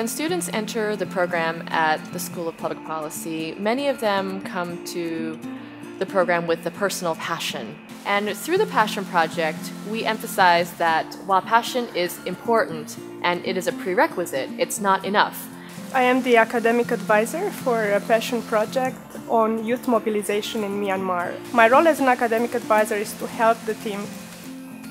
When students enter the program at the School of Public Policy, many of them come to the program with a personal passion. And through the Passion Project, we emphasize that while passion is important and it is a prerequisite, it's not enough. I am the academic advisor for a Passion Project on youth mobilization in Myanmar. My role as an academic advisor is to help the team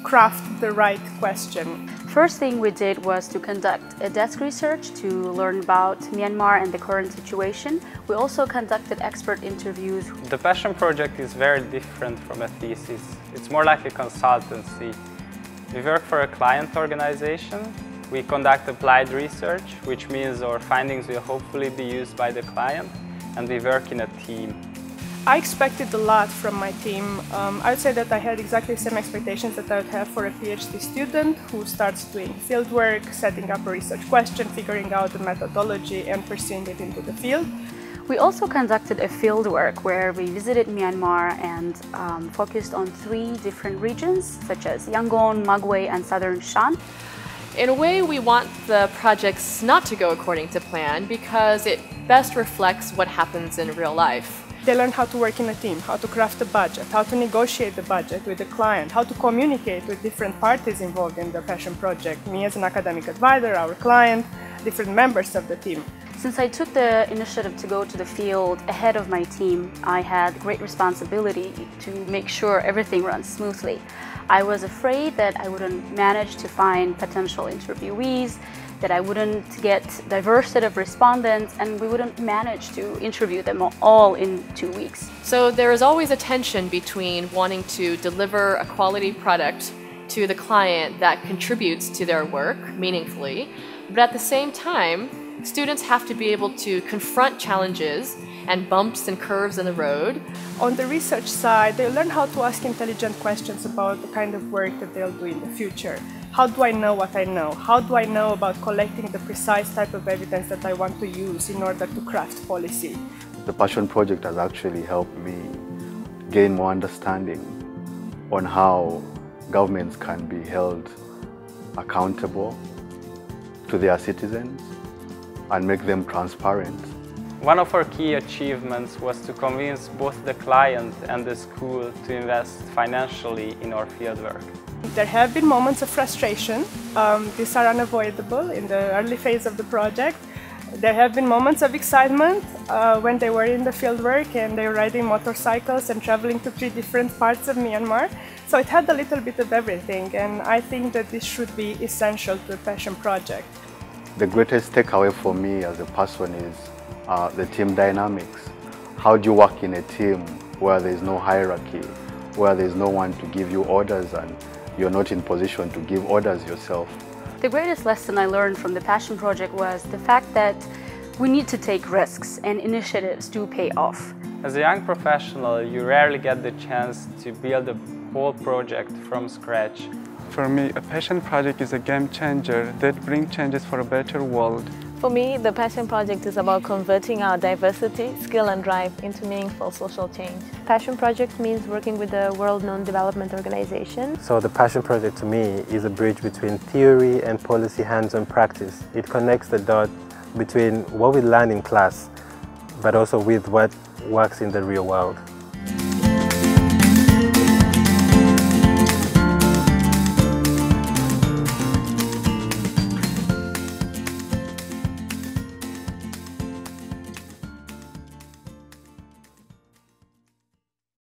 craft the right question. First thing we did was to conduct a desk research to learn about Myanmar and the current situation. We also conducted expert interviews. The Passion Project is very different from a thesis. It's more like a consultancy. We work for a client organization. We conduct applied research, which means our findings will hopefully be used by the client, and we work in a team. I expected a lot from my team. I would say that I had exactly the same expectations that I would have for a PhD student who starts doing fieldwork, setting up a research question, figuring out the methodology and pursuing it into the field. We also conducted a fieldwork where we visited Myanmar and focused on 3 different regions such as Yangon, Magway and Southern Shan. In a way, we want the projects not to go according to plan because it best reflects what happens in real life. They learn how to work in a team, how to craft a budget, how to negotiate the budget with the client, how to communicate with different parties involved in the Passion Project, me as an academic advisor, our client, different members of the team. Since I took the initiative to go to the field ahead of my team, I had great responsibility to make sure everything runs smoothly. I was afraid that I wouldn't manage to find potential interviewees, that I wouldn't get a diverse set of respondents, and we wouldn't manage to interview them all in 2 weeks. So there is always a tension between wanting to deliver a quality product to the client that contributes to their work meaningfully, but at the same time, students have to be able to confront challenges and bumps and curves in the road. On the research side, they learn how to ask intelligent questions about the kind of work that they'll do in the future. How do I know what I know? How do I know about collecting the precise type of evidence that I want to use in order to craft policy? The Passion Project has actually helped me gain more understanding on how governments can be held accountable to their citizens and make them transparent. One of our key achievements was to convince both the client and the school to invest financially in our fieldwork. There have been moments of frustration. These are unavoidable in the early phase of the project. There have been moments of excitement when they were in the fieldwork and they were riding motorcycles and traveling to 3 different parts of Myanmar. So it had a little bit of everything, and I think that this should be essential to a Passion Project. The greatest takeaway for me as a person is the team dynamics. How do you work in a team where there is no hierarchy, where there is no one to give you orders and you're not in position to give orders yourself? The greatest lesson I learned from the Passion Project was the fact that we need to take risks and initiatives do pay off. As a young professional, you rarely get the chance to build a whole project from scratch. For me, a Passion Project is a game changer that brings changes for a better world. For me, the Passion Project is about converting our diversity, skill and drive into meaningful social change. Passion Project means working with a world-known development organization. So the Passion Project to me is a bridge between theory and policy hands-on practice. It connects the dot between what we learn in class, but also with what works in the real world.